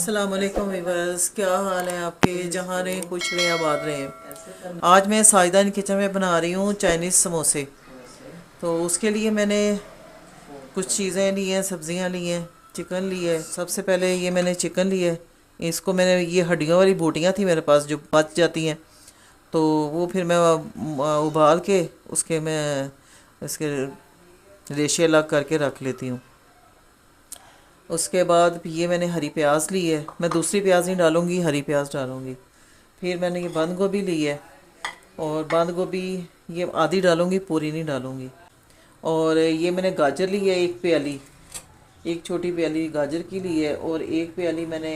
अस्सलाम वालेकुम वीवर्स, क्या हाल है आपके? जहाँ रहें खुश रहें आबाद रहें। आज मैं साजदान किचन में बना रही हूँ चाइनीज़ समोसे। तो उसके लिए मैंने कुछ चीज़ें ली हैं, सब्जियाँ ली हैं, चिकन ली है। सबसे पहले ये मैंने चिकन लिया है। इसको मैंने, ये हड्डियों वाली बोटियाँ थी मेरे पास जो बच जाती हैं, तो वो फिर मैं उबाल के उसके मैं इसके रेशे अलग करके रख लेती हूँ। उसके बाद ये मैंने हरी प्याज ली है। मैं दूसरी प्याज नहीं डालूँगी, हरी प्याज डालूँगी। फिर मैंने ये बंद गोभी ली है, और बंद गोभी ये आधी डालूँगी, पूरी नहीं डालूँगी। और ये मैंने गाजर ली है, एक प्याली, एक छोटी प्याली गाजर की ली है। और एक प्याली मैंने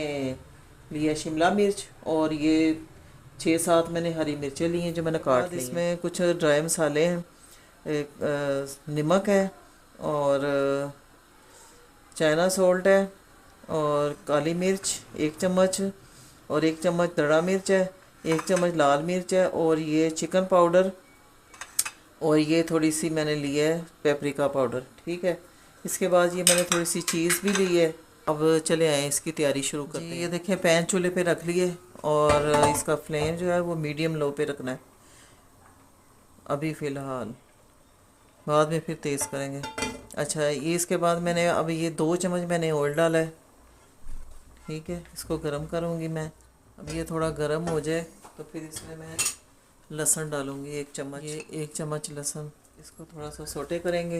ली है शिमला मिर्च। और ये 6-7 मैंने हरी मिर्चें ली हैं जो मैंने काट ली हैं। इसमें कुछ ड्राई मसाले हैं, एक नमक है, और चाइना सॉल्ट है, और काली मिर्च 1 चम्मच, और 1 चम्मच दड़ा मिर्च है, 1 चम्मच लाल मिर्च है, और ये चिकन पाउडर, और ये थोड़ी सी मैंने ली है पेपरिका पाउडर। ठीक है। इसके बाद ये मैंने थोड़ी सी चीज़ भी ली है। अब चले आए इसकी तैयारी शुरू करते हैं। ये देखें, पैन चूल्हे पे रख लिए, और इसका फ्लेम जो है वो मीडियम लो पे रखना है अभी फ़िलहाल, बाद में फिर तेज़ करेंगे। अच्छा, ये इसके बाद मैंने अब ये 2 चम्मच मैंने ऑयल डाला है। ठीक है, इसको गरम करूँगी मैं। अब ये थोड़ा गरम हो जाए तो फिर इसमें मैं लहसुन डालूँगी 1 चम्मच, ये 1 चम्मच लहसुन। इसको थोड़ा सा सोटे करेंगे,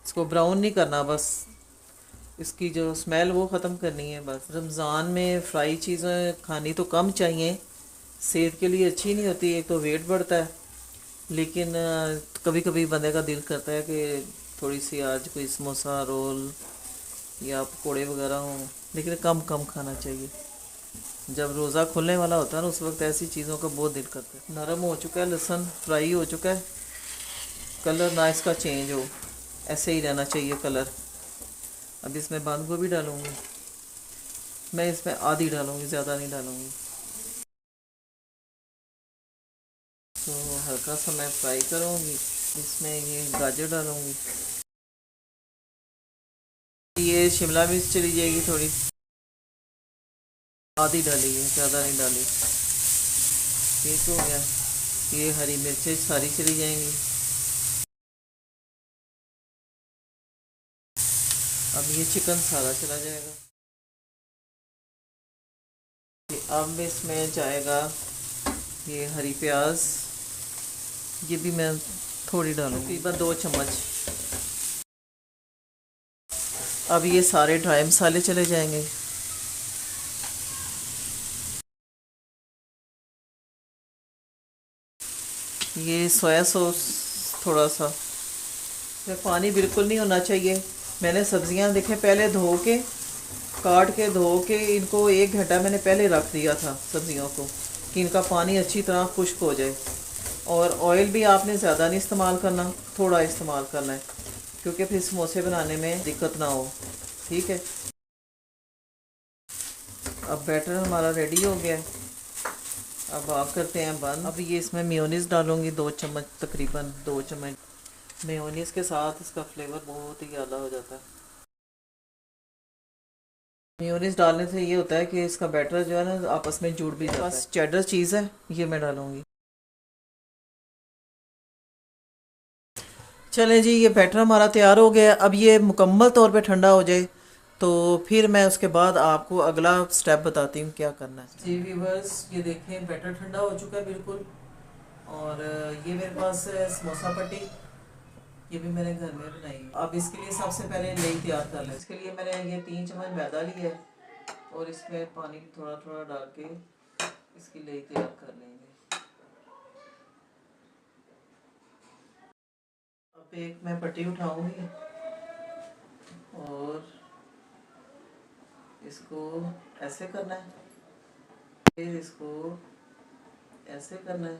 इसको ब्राउन नहीं करना, बस इसकी जो स्मेल वो ख़त्म करनी है बस। रमज़ान में फ्राई चीज़ें खानी तो कम चाहिए, सेहत के लिए अच्छी नहीं होती, एक तो वेट बढ़ता है। लेकिन कभी कभी बंदे का दिल करता है कि थोड़ी सी आज कोई समोसा रोल या पकौड़े वगैरह हों, लेकिन कम कम खाना चाहिए। जब रोज़ा खुलने वाला होता है ना, उस वक्त ऐसी चीज़ों का बहुत दिल करता है। नरम हो चुका है लहसुन, फ्राई हो चुका है, कलर ना इसका चेंज हो, ऐसे ही रहना चाहिए कलर। अब इसमें बंद गोभी डालूँगी, मैं इसमें आधी डालूँगी, ज़्यादा नहीं डालूँगी। तो हल्का सा मैं फ्राई करूँगी। इसमें ये गाजर डालूँगी, ये शिमला मिर्च चली जाएगी थोड़ी, आधी डाली है, ज़्यादा नहीं डाली। ठीक हो गया। ये हरी मिर्चें सारी चली जाएंगी। अब ये चिकन सारा चला जाएगा। अब इसमें जाएगा ये हरी प्याज, ये भी मैं थोड़ी डालूंगी, तकरीबन 2 चम्मच। अब ये सारे ड्राई मसाले चले जाएंगे। ये सोया सॉस थोड़ा सा, इसमें पानी बिल्कुल नहीं होना चाहिए। मैंने सब्जियां देखे पहले धो के, काट के धो के इनको 1 घंटा मैंने पहले रख दिया था सब्जियों को, कि इनका पानी अच्छी तरह खुश्क हो जाए। और ऑयल भी आपने ज़्यादा नहीं इस्तेमाल करना, थोड़ा इस्तेमाल करना है, क्योंकि फिर समोसे बनाने में दिक्कत ना हो। ठीक है। अब बैटर हमारा रेडी हो गया है। अब आप करते हैं बंद। अब ये इसमें मेयोनीज़ डालूंगी 2 चम्मच, तकरीबन 2 चम्मच। मेयोनीज़ के साथ इसका फ्लेवर बहुत ही ज़्यादा हो जाता है। मेयोनीज़ डालने से ये होता है कि इसका बैटर जो है ना आपस में जुड़ भी जाता है। बस चेडर चीज़ है, ये मैं डालूंगी। चले जी, ये बैटर हमारा तैयार हो गया। अब ये मुकम्मल तौर पे ठंडा हो जाए तो फिर मैं उसके बाद आपको अगला स्टेप बताती हूँ क्या करना है। जी व्यूवर्स, ये देखें बैटर ठंडा हो चुका है बिल्कुल। और ये मेरे पास है समोसा पट्टी, ये भी मैंने घर में बनाई है। अब इसके लिए सबसे पहले लेई तैयार कर लें। इसके लिए मैंने ये 3 चम्मच मैदा लिया है, और इसमें पानी थोड़ा थोड़ा डाल के इसकी लेई तैयार कर लेंगे। अब एक मैं पट्टी उठाऊंगी, और इसको ऐसे करना है, फिर इसको ऐसे करना है।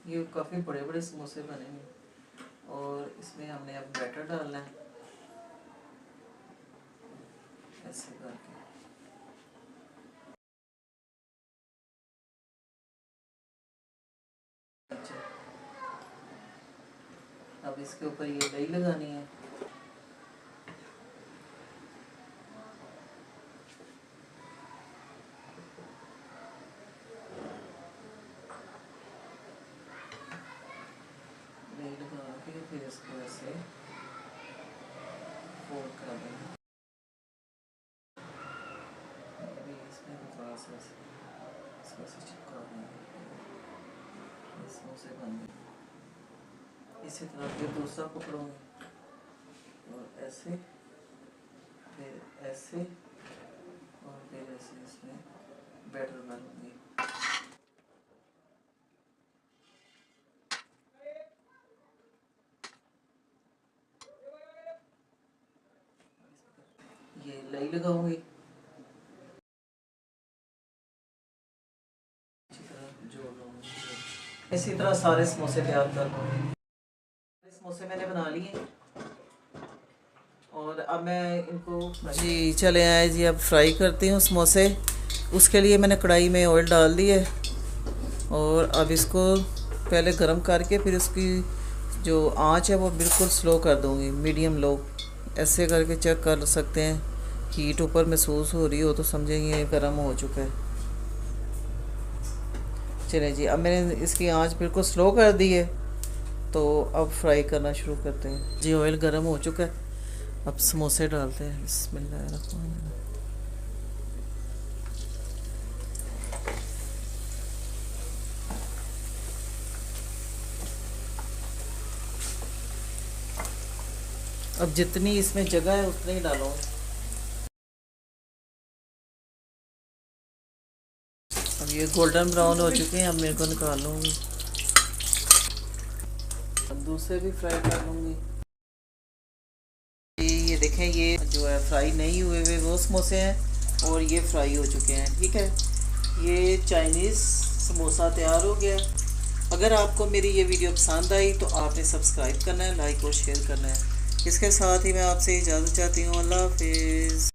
ये काफ़ी बड़े बड़े समोसे बनेंगे। और इसमें हमने अब बैटर डालना है, ऐसे करके। अच्छा, अब इसके ऊपर ये दही लगानी है। फोल्ड कर देंगे। अभी इसमें तो थोड़ा सा इसको से चिपका देंगे। समोसे बन गए। इसी तरह फिर दूसरा पकड़ूंगी और ऐसे, फिर ऐसे और फिर ऐसे इसमें बैटर डालूंगी। ये लाई लगाऊंगी, जोड़ लूंगी। इसी तरह सारे समोसे तैयार कर लूंगी। समोसे मैंने बना लिए और अब मैं इनको जी चले आए जी। अब फ्राई करती हूँ समोसे। उसके लिए मैंने कढ़ाई में ऑयल डाल दिए और अब इसको पहले गरम करके फिर उसकी जो आंच है वो बिल्कुल स्लो कर दूँगी, मीडियम लो। ऐसे करके चेक कर सकते हैं, हीट ऊपर महसूस हो रही हो तो समझेंगे ये गर्म हो चुका है। चले जी, अब मैंने इसकी आंच बिल्कुल स्लो कर दी है, तो अब फ्राई करना शुरू करते हैं जी। ऑयल गर्म हो चुका है, अब समोसे डालते हैं। बिस्मिल्लाहिर्रहमानिर्रहीम। अब जितनी इसमें जगह है उतनी ही डालो। अब ये गोल्डन ब्राउन हो चुके हैं, अब मेरे को निकाल लूँगी। अब दूसरे भी फ्राई कर लूँगी। ये देखें, ये जो है फ्राई नहीं हुए हुए वो समोसे हैं और ये फ्राई हो चुके हैं। ठीक है, ये चाइनीज़ समोसा तैयार हो गया। अगर आपको मेरी ये वीडियो पसंद आई तो आपने सब्सक्राइब करना है, लाइक और शेयर करना है। इसके साथ ही मैं आपसे इजाज़त चाहती हूँ। अल्लाह हाफिज़।